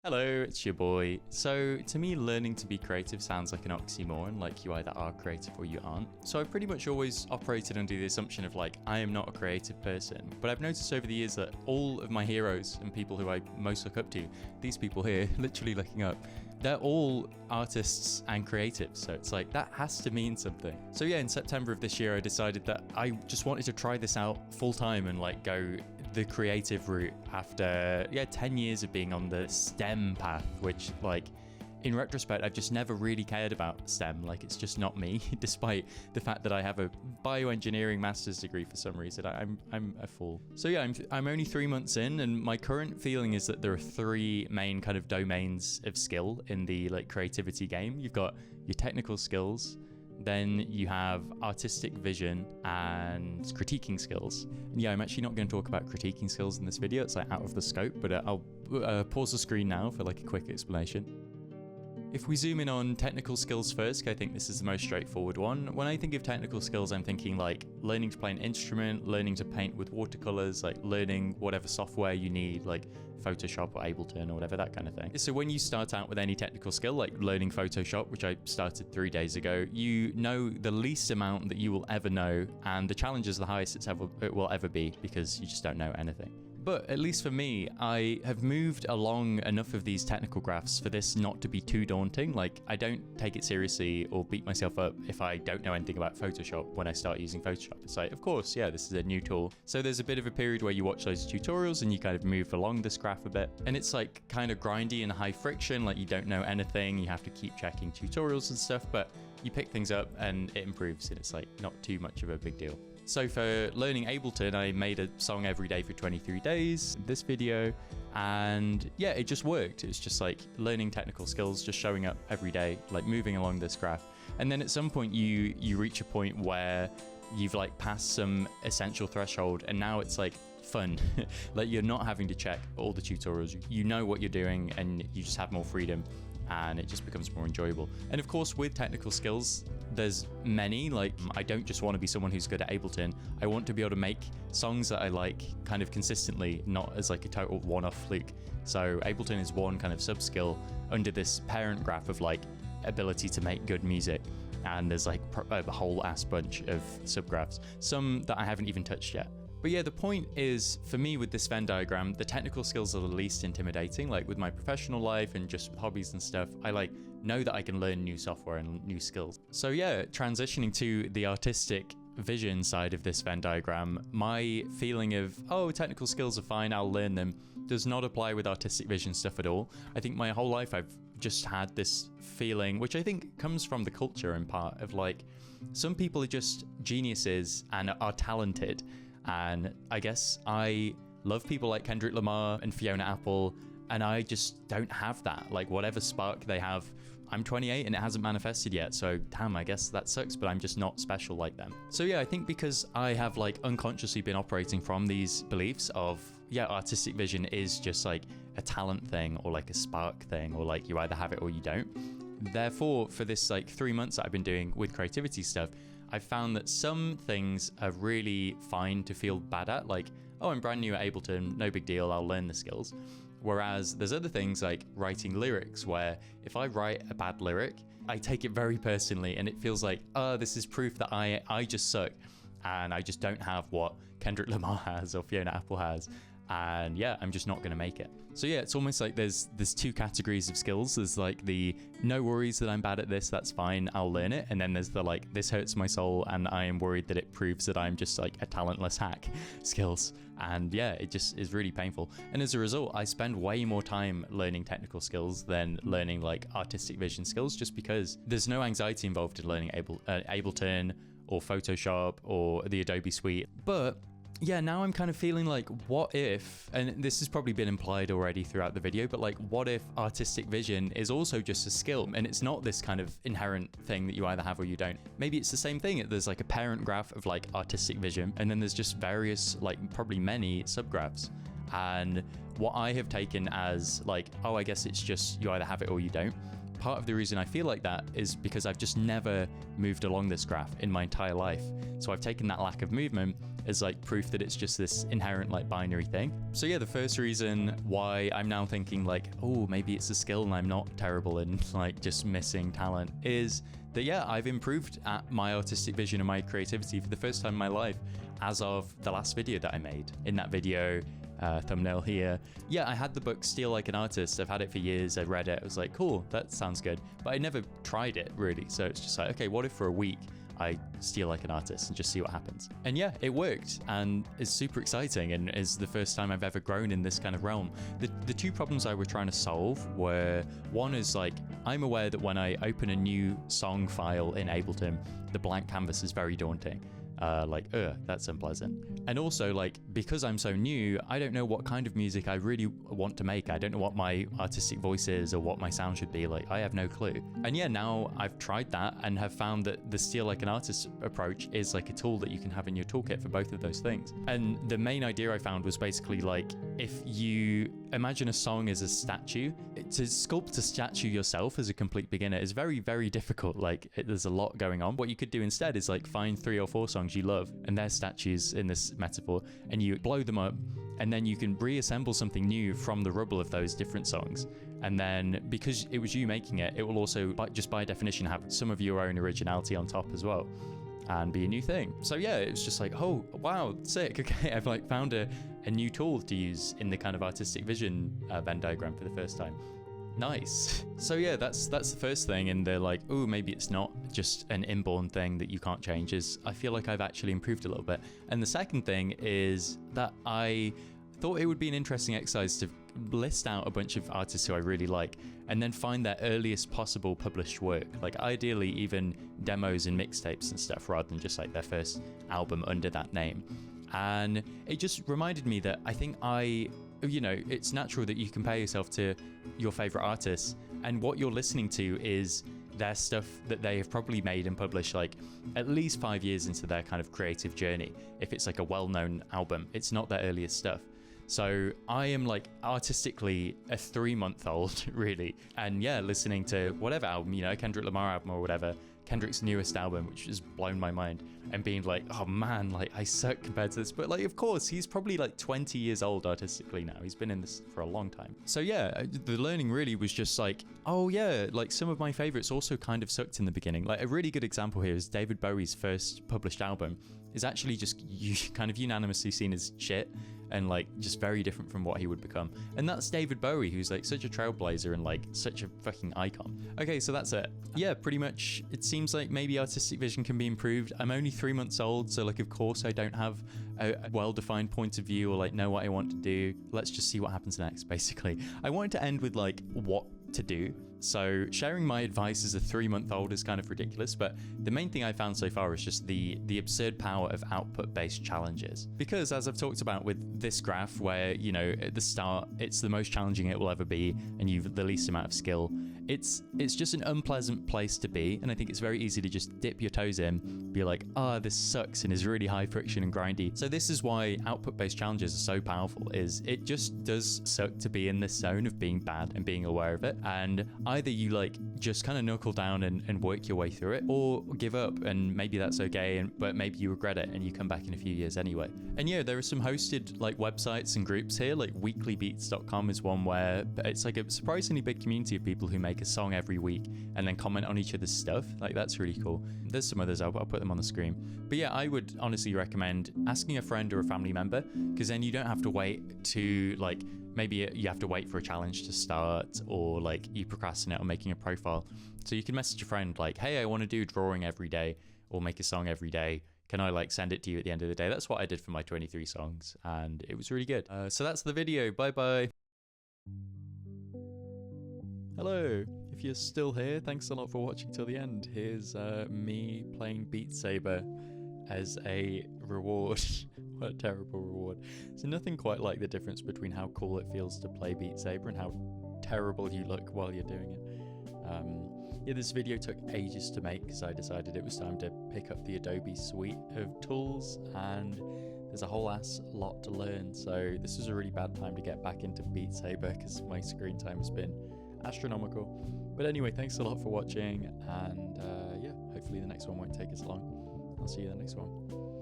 Hello, it's your boy. So, to me, learning to be creative sounds like an oxymoron, like you either are creative or you aren't. So I've pretty much always operated under the assumption of I am not a creative person. But I've noticed over the years that all of my heroes and people who I most look up to, these people here, literally looking up, they're all artists and creatives. So it's that has to mean something. So yeah, in September of this year, I decided that I just wanted to try this out full time and go the creative route after 10 years of being on the STEM path, which in retrospect I've just never really cared about STEM. It's just not me, despite the fact that I have a bioengineering master's degree. For some reason I'm a fool. So yeah, I'm only 3 months in, and my current feeling is that there are three main kind of domains of skill in the creativity game. You've got your technical skills, then you have artistic vision and critiquing skills. And yeah, I'm actually not going to talk about critiquing skills in this video. It's out of the scope, but I'll pause the screen now for a quick explanation. If we zoom in on technical skills first, I think this is the most straightforward one. When I think of technical skills, I'm thinking learning to play an instrument, learning to paint with watercolors, learning whatever software you need, Photoshop or Ableton or whatever, that kind of thing. So when you start out with any technical skill, like learning Photoshop, which I started 3 days ago, you know the least amount that you will ever know, and the challenge is the highest it will ever be, because you just don't know anything. But at least for me, I have moved along enough of these technical graphs for this not to be too daunting. I don't take it seriously or beat myself up if I don't know anything about Photoshop when I start using Photoshop. It's of course, yeah, this is a new tool. So there's a bit of a period where you watch those tutorials and you kind of move along this graph a bit. And it's kind of grindy and high friction, you don't know anything, you have to keep checking tutorials and stuff, but you pick things up and it improves, and it's not too much of a big deal. So for learning Ableton, I made a song every day for 23 days, this video, and yeah, it just worked. It's just learning technical skills, just showing up every day, moving along this graph. And then at some point you reach a point where you've passed some essential threshold, and now it's fun. You're not having to check all the tutorials. You know what you're doing, and you just have more freedom, and it just becomes more enjoyable. And of course, with technical skills, there's many. I don't just want to be someone who's good at Ableton. I want to be able to make songs that I like kind of consistently, not as a total one-off fluke. So Ableton is one kind of sub-skill under this parent graph of ability to make good music. And there's a whole ass bunch of subgraphs, some that I haven't even touched yet. But yeah, the point is, for me with this Venn diagram, the technical skills are the least intimidating. With my professional life and just hobbies and stuff, I know that I can learn new software and new skills. So yeah, transitioning to the artistic vision side of this Venn diagram, my feeling of, technical skills are fine, I'll learn them, does not apply with artistic vision stuff at all. I think my whole life I've just had this feeling, which I think comes from the culture in part, of some people are just geniuses and are talented. And I guess I love people like Kendrick Lamar and Fiona Apple, and I just don't have that. Whatever spark they have, I'm 28 and it hasn't manifested yet, so damn, I guess that sucks, but I'm just not special like them. So yeah, I think because I have unconsciously been operating from these beliefs of, yeah, artistic vision is just a talent thing, or a spark thing, or you either have it or you don't. Therefore, for this 3 months that I've been doing with creativity stuff, I've found that some things are really fine to feel bad at, I'm brand new at Ableton, no big deal, I'll learn the skills. Whereas there's other things like writing lyrics, where if I write a bad lyric, I take it very personally, and it feels this is proof that I just suck, and I just don't have what Kendrick Lamar has or Fiona Apple has. And yeah, I'm just not going to make it. So yeah, it's almost there's two categories of skills. There's the no worries that I'm bad at this, that's fine, I'll learn it. And then there's the this hurts my soul and I am worried that it proves that I'm just a talentless hack skills. And yeah, it just is really painful. And as a result, I spend way more time learning technical skills than learning artistic vision skills, just because there's no anxiety involved in learning Ableton or Photoshop or the Adobe Suite. But yeah, now I'm kind of feeling what if, and this has probably been implied already throughout the video, but what if artistic vision is also just a skill, and it's not this kind of inherent thing that you either have or you don't. Maybe it's the same thing. There's a parent graph of artistic vision, and then there's just various, probably many subgraphs. And what I have taken as I guess it's just you either have it or you don't. Part of the reason I feel like that is because I've just never moved along this graph in my entire life. So I've taken that lack of movement as like proof that it's just this inherent like binary thing. So yeah, the first reason why I'm now thinking like, oh, maybe it's a skill and I'm not terrible and like just missing talent is that, yeah, I've improved at my artistic vision and my creativity for the first time in my life as of the last video that I made. In that video, thumbnail here, yeah, I had the book Steal Like an Artist. I've had it for years. I read it. I was like, cool, that sounds good. But I never tried it really. So it's just like, okay, what if for a week I steal like an artist and just see what happens? And yeah, it worked, and it's super exciting, and is the first time I've ever grown in this kind of realm. The two problems I were trying to solve were, one is like, I'm aware that when I open a new song file in Ableton, the blank canvas is very daunting. That's unpleasant. And also, like, because I'm so new, I don't know what kind of music I really want to make. I don't know what my artistic voice is or what my sound should be. Like, I have no clue. And yeah, now I've tried that and have found that the Steal Like an Artist approach is like a tool that you can have in your toolkit for both of those things. And the main idea I found was basically like, if you imagine a song as a statue, to sculpt a statue yourself as a complete beginner is very, very difficult. Like, there's a lot going on. What you could do instead is like find 3 or 4 songs you love, and they're statues in this metaphor, and you blow them up, and then you can reassemble something new from the rubble of those different songs. And then, because it was you making it, it will also, just by definition, have some of your own originality on top as well, and be a new thing. So yeah, it was just like, oh wow, sick. Okay, I've like found a new tool to use in the kind of artistic vision Venn diagram for the first time. Nice. So yeah, that's the first thing, and they're like, oh, maybe it's not just an inborn thing that you can't change, is I feel like I've actually improved a little bit. And the second thing is that I thought it would be an interesting exercise to list out a bunch of artists who I really like, and then find their earliest possible published work, like ideally even demos and mixtapes and stuff, rather than just like their first album under that name. And it just reminded me that I think it's natural that you compare yourself to your favorite artists, and what you're listening to is their stuff that they have probably made and published like at least 5 years into their kind of creative journey. If it's like a well-known album, it's not their earliest stuff. So I am like artistically a 3-month-old really, and yeah, listening to whatever album, Kendrick Lamar album or whatever, Kendrick's newest album, which has blown my mind, and being like, oh man, like I suck compared to this. But like, of course, he's probably like 20 years old artistically now. He's been in this for a long time. So yeah, the learning really was just like, oh yeah, like some of my favorites also kind of sucked in the beginning. Like a really good example here is David Bowie's first published album is actually just kind of unanimously seen as shit, and like just very different from what he would become. And that's David Bowie, who's like such a trailblazer and like such a fucking icon. Okay, so that's it. Yeah, pretty much it seems like maybe artistic vision can be improved. I'm only 3 months old, so like of course I don't have a well-defined point of view or like know what I want to do. Let's just see what happens next, basically. I wanted to end with like what to do. So sharing my advice as a 3-month-old is kind of ridiculous, but the main thing I found so far is just the absurd power of output-based challenges. Because as I've talked about with this graph, where, at the start, it's the most challenging it will ever be, and you've the least amount of skill, it's just an unpleasant place to be, and I think it's very easy to just dip your toes in, be like, this sucks and is really high friction and grindy. So this is why output-based challenges are so powerful, is it just does suck to be in this zone of being bad and being aware of it, and either you like just kind of knuckle down and work your way through it, or give up, and maybe that's okay, but maybe you regret it and you come back in a few years anyway. And yeah, there are some hosted like websites and groups here, like weeklybeats.com is one where it's like a surprisingly big community of people who make a song every week and then comment on each other's stuff. Like that's really cool. There's some others, I'll put them on the screen. But yeah, I would honestly recommend asking a friend or a family member, because then you don't have to wait to like, maybe you have to wait for a challenge to start, or like you procrastinate on making a profile. So you can message a friend like, hey, I want to do drawing every day or make a song every day. Can I like send it to you at the end of the day? That's what I did for my 23 songs, and it was really good. So that's the video. Bye bye. Hello. If you're still here, thanks a lot for watching till the end. Here's me playing Beat Saber as a reward. What a terrible reward. So nothing quite like the difference between how cool it feels to play Beat Saber and how terrible you look while you're doing it. Yeah, this video took ages to make because I decided it was time to pick up the Adobe suite of tools, and there's a whole ass lot to learn. So this was a really bad time to get back into Beat Saber because my screen time has been astronomical. But anyway, thanks a lot for watching, and yeah, hopefully the next one won't take as long. I'll see you in the next one.